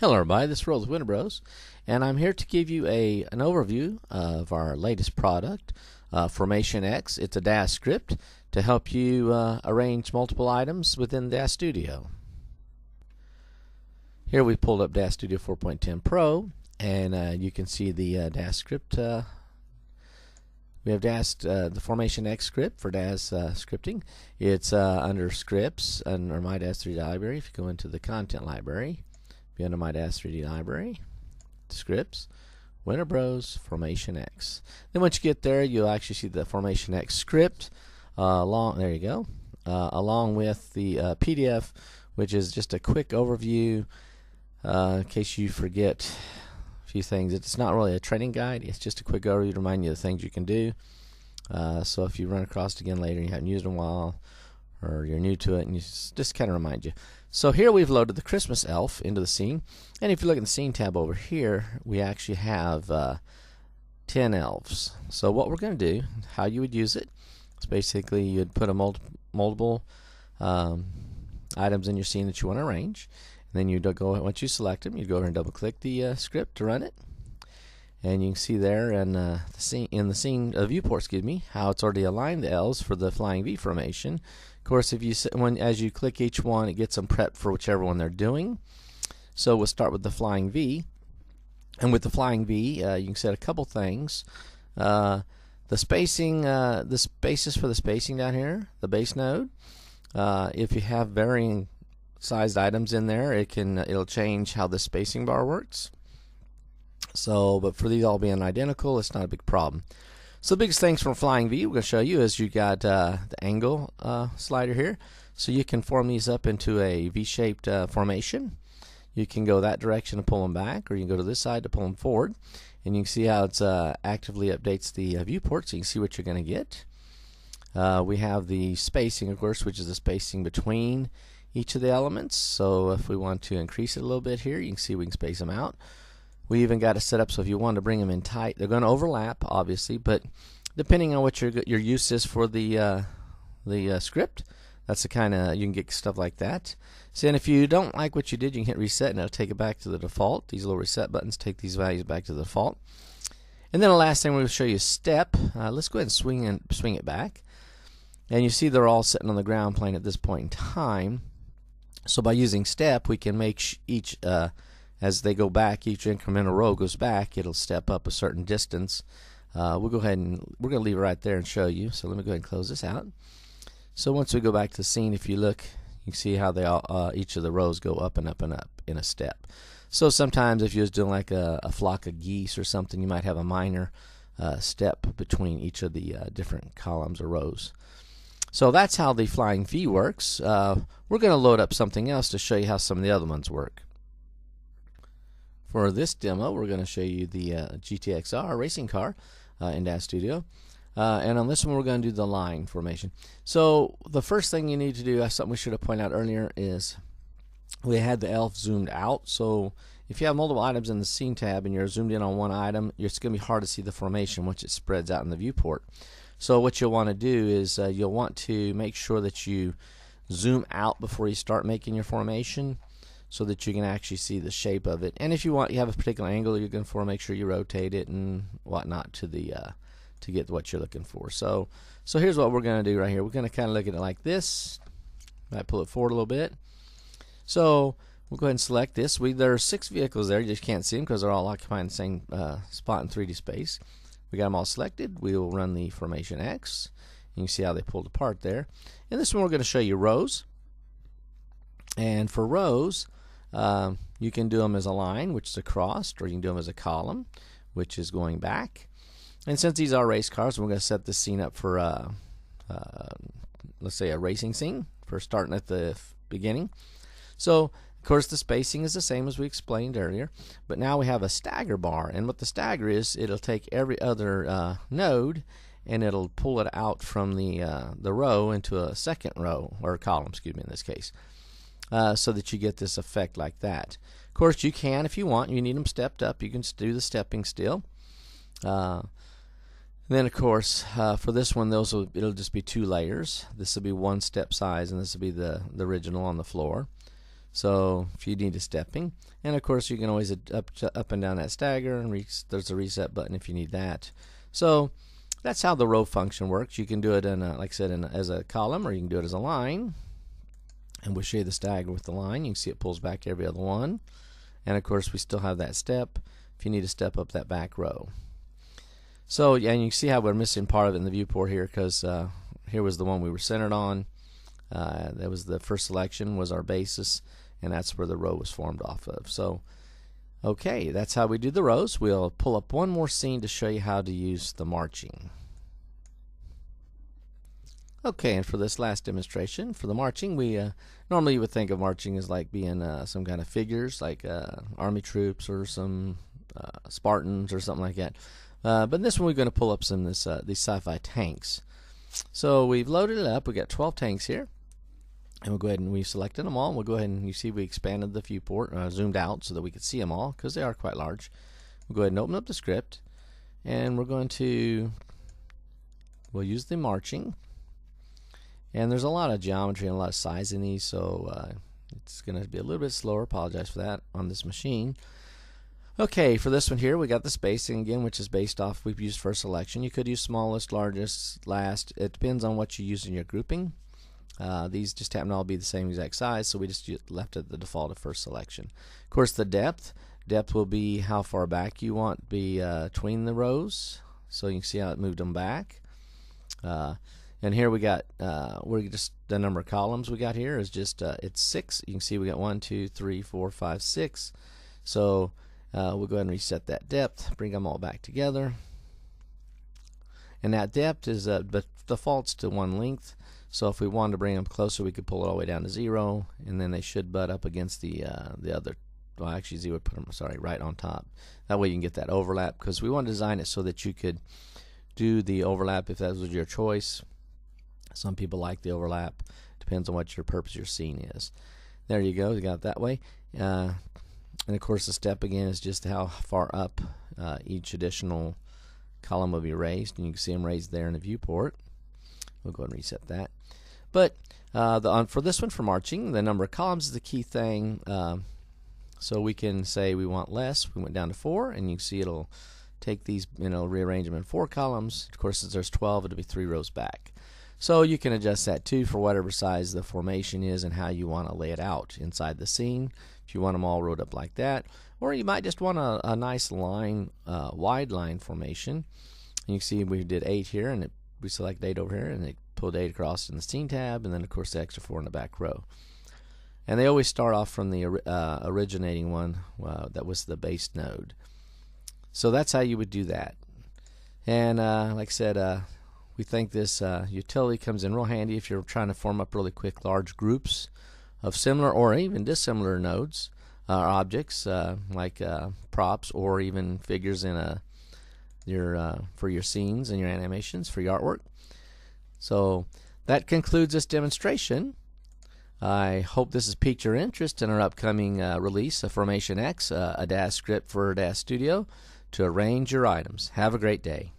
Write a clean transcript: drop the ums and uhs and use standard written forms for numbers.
Hello everybody, this is Rolls with Winter Bros, and I'm here to give you an overview of our latest product, Formation X. It's a Daz script to help you arrange multiple items within Daz Studio. Here we pulled up Daz Studio 4.10 Pro, and you can see the Daz script. We have the Formation X script for Daz scripting. It's under Scripts, under My Daz 3D Library. If you go into the Content Library, be under My Daz 3D Library, Scripts, Winter Bros, Formation X. Then once you get there, you'll actually see the Formation X script there you go, along with the PDF, which is just a quick overview in case you forget a few things. It's not really a training guide, it's just a quick overview to remind you of the things you can do. So if you run across it again later and you haven't used it in a while, or you're new to it, and you just kind of remind you. So here we've loaded the Christmas elf into the scene, and if you look at the scene tab over here, we actually have 10 elves. So what we're going to do, how you would use it, is basically you'd put a multiple items in your scene that you want to arrange, and then you go, once you select them, you go over and double click the script to run it, and you can see there in the scene viewport, how it's already aligned the elves for the flying V formation. Of course, if you as you click each one, it gets them prepped for whichever one they're doing. So we'll start with the flying V, and with the flying V, you can set a couple things. The spacing, the spaces for the spacing down here, the base node. If you have varying sized items in there, it'll change how the spacing bar works. So, but for these all being identical, it's not a big problem. So the biggest things from Flying V we're going to show you is you got the angle slider here. So you can form these up into a V-shaped formation. You can go that direction to pull them back, or you can go to this side to pull them forward. And you can see how it's actively updates the viewport, so you can see what you're going to get. We have the spacing, of course, which is the spacing between each of the elements. So if we want to increase it a little bit here, you can see we can space them out. We even got it set up so if you want to bring them in tight, they're going to overlap, obviously, but depending on what your use is for the script, that's the kind of, you can get stuff like that. So, and if you don't like what you did, you can hit reset and it'll take it back to the default. These little reset buttons take these values back to the default. And then the last thing we're going to show you is step. Let's go ahead and swing it back. And you see they're all sitting on the ground plane at this point in time. So by using step, we can make each as they go back, each incremental row goes back, it'll step up a certain distance. We'll go ahead and we're going to leave it right there and show you. So let me go ahead and close this out. So once we go back to the scene, if you look, you can see how they all, each of the rows go up and up and up in a step. So sometimes if you was doing like a flock of geese or something, you might have a minor step between each of the different columns or rows. So that's how the Flying V works. We're going to load up something else to show you how some of the other ones work. For this demo, we're going to show you the GTXR racing car in Daz Studio. And on this one, we're going to do the line formation. So the first thing you need to do, something we should have pointed out earlier, is we had the elf zoomed out. So if you have multiple items in the scene tab and you're zoomed in on one item, it's going to be hard to see the formation once it spreads out in the viewport. So what you'll want to do is you'll want to make sure that you zoom out before you start making your formation, so that you can actually see the shape of it. And if you have a particular angle you're going for, make sure you rotate it and whatnot to the to get what you're looking for. So here's what we're going to do right here. We're going to kind of look at it like this. Might pull it forward a little bit. So we'll go ahead and select this. There are 6 vehicles there. You just can't see them because they're all occupying the same spot in 3D space. We got them all selected. We will run the Formation X. You can see how they pulled apart there. In this one, we're going to show you rows. And for rows, you can do them as a line, which is across, or you can do them as a column, which is going back. And since these are race cars, we're going to set this scene up for, let's say, a racing scene for starting at the beginning. So, of course, the spacing is the same as we explained earlier, but now we have a stagger bar. And what the stagger is, it'll take every other node and it'll pull it out from the row into a second row, or column, in this case. So that you get this effect like that. Of course, you can, if you want, you need them stepped up, you can do the stepping still. Then, of course, for this one, it'll just be 2 layers. This will be 1 step size, and this will be the original on the floor. So if you need a stepping, and of course you can always up and down that stagger, and there's a reset button if you need that. So that's how the row function works. You can do it in like I said, as a column, or you can do it as a line. And we'll show you the stagger with the line. You can see it pulls back every other one. And of course we still have that step if you need to step up that back row. So yeah, and you can see how we're missing part of it in the viewport here, because here was the one we were centered on. That was the first selection, was our basis, and that's where the row was formed off of. So okay, that's how we do the rows. We'll pull up one more scene to show you how to use the marching. Okay, and for this last demonstration, for the marching, we normally you would think of marching as like being some kind of figures, like army troops or some Spartans or something like that. But in this one, we're going to pull up some these sci-fi tanks. So we've loaded it up. We got 12 tanks here, and we'll go ahead and we selected them all. And we'll go ahead and you see we expanded the viewport, zoomed out so that we could see them all, because they are quite large. We'll go ahead and open up the script, and we'll use the marching. And there's a lot of geometry and a lot of size in these, so it's going to be a little bit slower. Apologize for that on this machine. Okay, for this one here, we got the spacing again, which is based off we've used first selection. You could use smallest, largest, last. It depends on what you use in your grouping. These just happen to all be the same exact size, so we just left it the default of first selection. Of course, the depth will be how far back you want between the rows, so you can see how it moved them back. And here we got we're just the number of columns we got here is just it's 6. You can see we got 1, 2, 3, 4, 5, 6. So we'll go ahead and reset that depth, bring them all back together. And that depth is defaults to 1 length. So if we wanted to bring them closer, we could pull it all the way down to 0, and then they should butt up against the other. Well, actually, 0 would put them right on top. That way you can get that overlap, because we want to design it so that you could do the overlap if that was your choice. Some people like the overlap. Depends on what your purpose your scene is. There you go. You got it that way. And of course, the step again is just how far up each additional column will be raised, and you can see them raised there in the viewport. We'll go ahead and reset that. But for this one, for marching, the number of columns is the key thing. So we can say we want less. We went down to 4, and you can see it'll take these, rearrange them in 4 columns. Of course, since there's 12, it'll be 3 rows back. So you can adjust that too for whatever size the formation is and how you want to lay it out inside the scene. If you want them all rowed up like that, or you might just want a nice line, wide line formation. And you can see we did 8 here, and we select 8 over here, and it pulled 8 across in the scene tab, and then of course the extra 4 in the back row. And they always start off from the originating one that was the base node. So that's how you would do that. And like I said, we think this utility comes in real handy if you're trying to form up really quick large groups of similar or even dissimilar nodes or objects, like props or even figures in for your scenes and your animations for your artwork. So that concludes this demonstration. I hope this has piqued your interest in our upcoming release of Formation X, a Daz script for Daz Studio to arrange your items. Have a great day.